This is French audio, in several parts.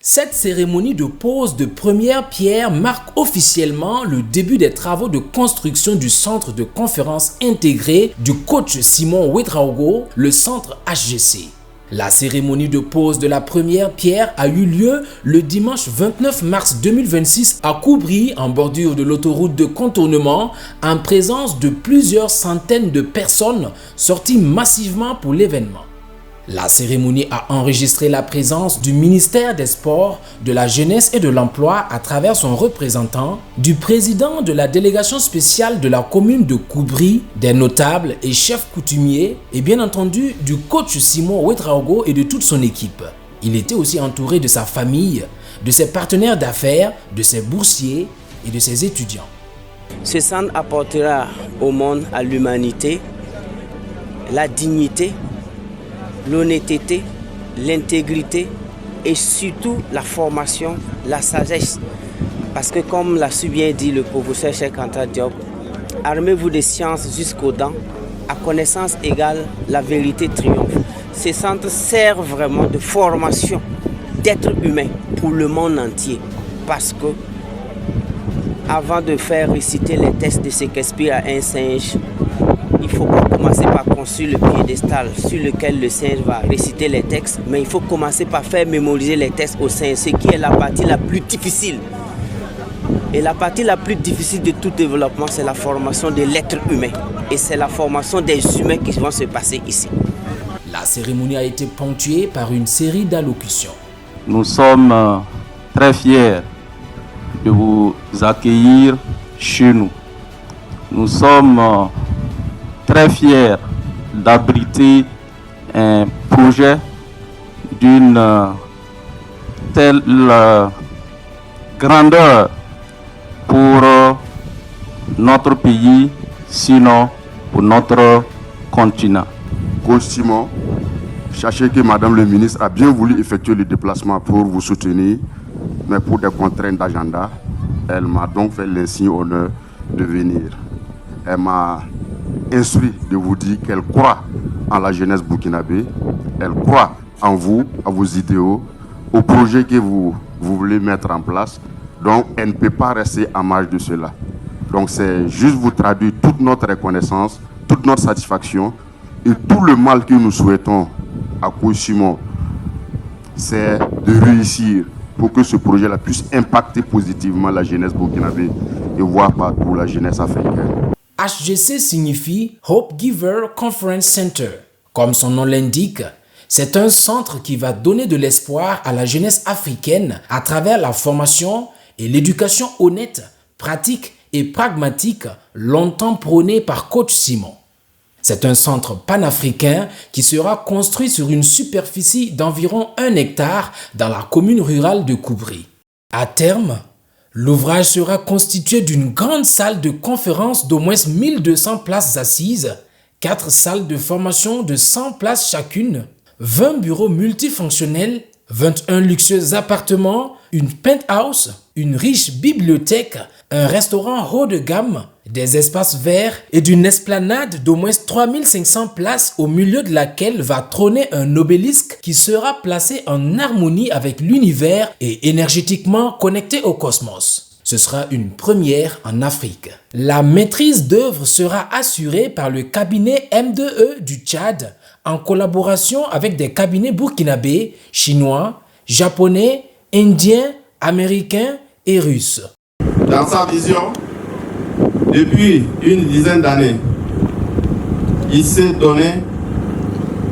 Cette cérémonie de pose de première pierre marque officiellement le début des travaux de construction du centre de conférence intégré du coach Simon Ouedraogo, le centre HGC. La cérémonie de pose de la première pierre a eu lieu le dimanche 29 mars 2026 à Koubri, en bordure de l'autoroute de contournement, en présence de plusieurs centaines de personnes sorties massivement pour l'événement. La cérémonie a enregistré la présence du ministère des Sports, de la Jeunesse et de l'Emploi à travers son représentant, du président de la délégation spéciale de la commune de Koubri, des notables et chefs coutumiers et bien entendu du coach Simon Ouedraogo et de toute son équipe. Il était aussi entouré de sa famille, de ses partenaires d'affaires, de ses boursiers et de ses étudiants. Ce centre apportera au monde, à l'humanité, la dignité, l'honnêteté, l'intégrité et surtout la formation, la sagesse. Parce que comme l'a si bien dit le professeur Cheikh Anta Diop, armez-vous de science jusqu'aux dents, à connaissance égale, la vérité triomphe. Ces centres servent vraiment de formation d'êtres humains pour le monde entier. Parce que avant de faire réciter les textes de Shakespeare à un singe, il faut commencer par construire le piédestal sur lequel le singe va réciter les textes, mais il faut commencer par faire mémoriser les textes au singe, ce qui est la partie la plus difficile. Et la partie la plus difficile de tout développement, c'est la formation de l'être humain. Et c'est la formation des humains qui vont se passer ici. La cérémonie a été ponctuée par une série d'allocutions. Nous sommes très fiers de vous accueillir chez nous. Nous sommes très fiers d'abriter un projet d'une telle grandeur pour notre pays, sinon pour notre continent. Coach Simon, sachez que Madame le ministre a bien voulu effectuer le déplacement pour vous soutenir, mais pour des contraintes d'agenda, elle m'a donc fait l'insigne honneur de venir. Elle m'a instruit de vous dire qu'elle croit en la jeunesse burkinabé, elle croit en vous, à vos idéaux, au projet que vous voulez mettre en place. Donc, elle ne peut pas rester en marge de cela. Donc, c'est juste vous traduire toute notre reconnaissance, toute notre satisfaction et tout le mal que nous souhaitons à Coach Simon, c'est de réussir pour que ce projet-là puisse impacter positivement la jeunesse burkinabé et voir partout la jeunesse africaine. HGC signifie Hope Giver Conference Center. Comme son nom l'indique, c'est un centre qui va donner de l'espoir à la jeunesse africaine à travers la formation et l'éducation honnête, pratique et pragmatique longtemps prônée par Coach Simon. C'est un centre panafricain qui sera construit sur une superficie d'environ 1 hectare dans la commune rurale de Koubri. À terme, l'ouvrage sera constitué d'une grande salle de conférence d'au moins 1200 places assises, 4 salles de formation de 100 places chacune, 20 bureaux multifonctionnels, 21 luxueux appartements, une penthouse, une riche bibliothèque, un restaurant haut de gamme, des espaces verts et d'une esplanade d'au moins 3500 places au milieu de laquelle va trôner un obélisque qui sera placé en harmonie avec l'univers et énergétiquement connecté au cosmos. Ce sera une première en Afrique. La maîtrise d'œuvre sera assurée par le cabinet M2E du Tchad en collaboration avec des cabinets burkinabés, chinois, japonais, indiens, américains et russes. Dans sa vision, depuis une dizaine d'années, il s'est donné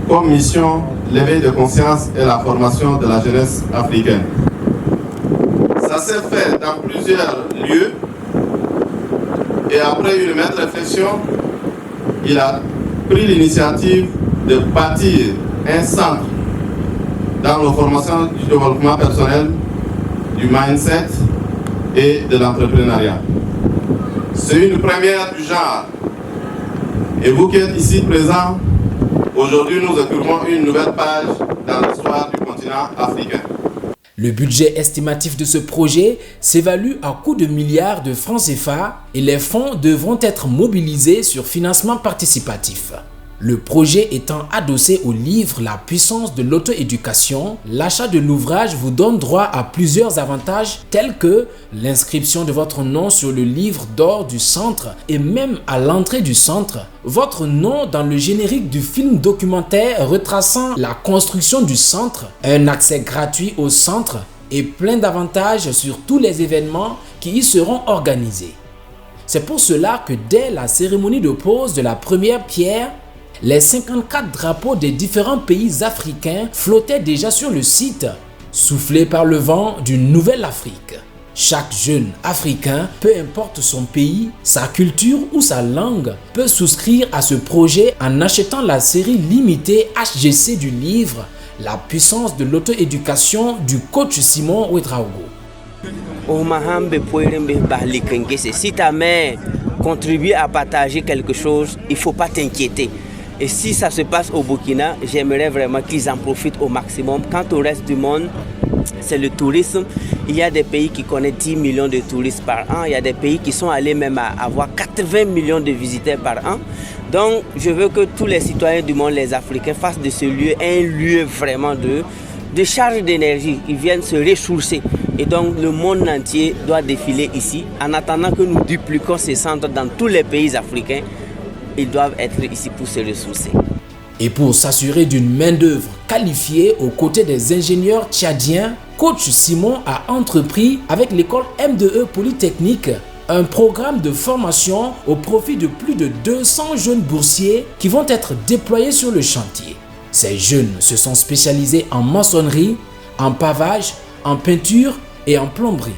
comme mission l'éveil de conscience et la formation de la jeunesse africaine. Ça s'est fait dans plusieurs lieux et après une maître réflexion, il a pris l'initiative de bâtir un centre dans la formation du développement personnel, du mindset et de l'entrepreneuriat. C'est une première du genre. Et vous qui êtes ici présents, aujourd'hui nous écrivons une nouvelle page dans l'histoire du continent africain. Le budget estimatif de ce projet s'évalue à coût de milliards de francs CFA et les fonds devront être mobilisés sur financement participatif. Le projet étant adossé au livre La puissance de l'auto-éducation, l'achat de l'ouvrage vous donne droit à plusieurs avantages tels que l'inscription de votre nom sur le livre d'or du centre et même à l'entrée du centre, votre nom dans le générique du film documentaire retraçant la construction du centre, un accès gratuit au centre et plein d'avantages sur tous les événements qui y seront organisés. C'est pour cela que dès la cérémonie de pose de la première pierre, les 54 drapeaux des différents pays africains flottaient déjà sur le site, soufflés par le vent d'une nouvelle Afrique. Chaque jeune africain, peu importe son pays, sa culture ou sa langue, peut souscrire à ce projet en achetant la série limitée HGC du livre La puissance de l'auto-éducation du coach Simon Ouedraogo. Si ta mère contribue à partager quelque chose, il ne faut pas t'inquiéter. Et si ça se passe au Burkina, j'aimerais vraiment qu'ils en profitent au maximum. Quant au reste du monde, c'est le tourisme. Il y a des pays qui connaissent 10 millions de touristes par an. Il y a des pays qui sont allés même à avoir 80 millions de visiteurs par an. Donc, je veux que tous les citoyens du monde, les Africains, fassent de ce lieu un lieu vraiment de charge d'énergie. Ils viennent se ressourcer. Et donc, le monde entier doit défiler ici. En attendant que nous dupliquons ces centres dans tous les pays africains, ils doivent être ici pour se ressourcer. Et pour s'assurer d'une main-d'œuvre qualifiée aux côtés des ingénieurs tchadiens, coach Simon a entrepris avec l'école M2E Polytechnique un programme de formation au profit de plus de 200 jeunes boursiers qui vont être déployés sur le chantier. Ces jeunes se sont spécialisés en maçonnerie, en pavage, en peinture et en plomberie.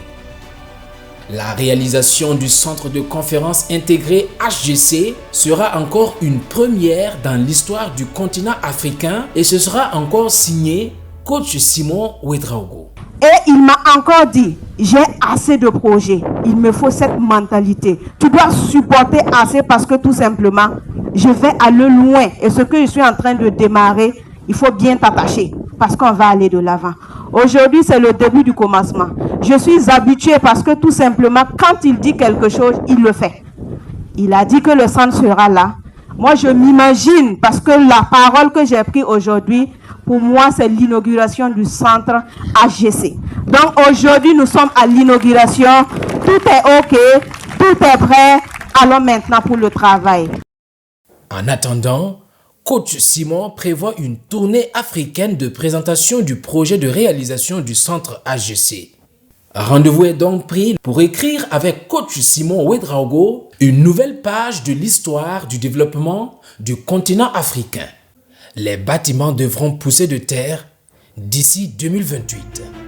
La réalisation du centre de conférence intégré HGC sera encore une première dans l'histoire du continent africain et ce sera encore signé coach Simon Ouedraogo. Et il m'a encore dit, j'ai assez de projets, il me faut cette mentalité. Tu dois supporter assez parce que tout simplement, je vais aller loin. Et ce que je suis en train de démarrer, il faut bien t'attacher parce qu'on va aller de l'avant. Aujourd'hui, c'est le début du commencement. Je suis habituée parce que tout simplement, quand il dit quelque chose, il le fait. Il a dit que le centre sera là. Moi, je m'imagine, parce que la parole que j'ai prise aujourd'hui, pour moi, c'est l'inauguration du centre HGC. Donc aujourd'hui, nous sommes à l'inauguration. Tout est OK, tout est prêt. Allons maintenant pour le travail. En attendant, coach Simon prévoit une tournée africaine de présentation du projet de réalisation du centre HGC. Rendez-vous est donc pris pour écrire avec coach Simon Ouedraogo une nouvelle page de l'histoire du développement du continent africain. Les bâtiments devront pousser de terre d'ici 2028.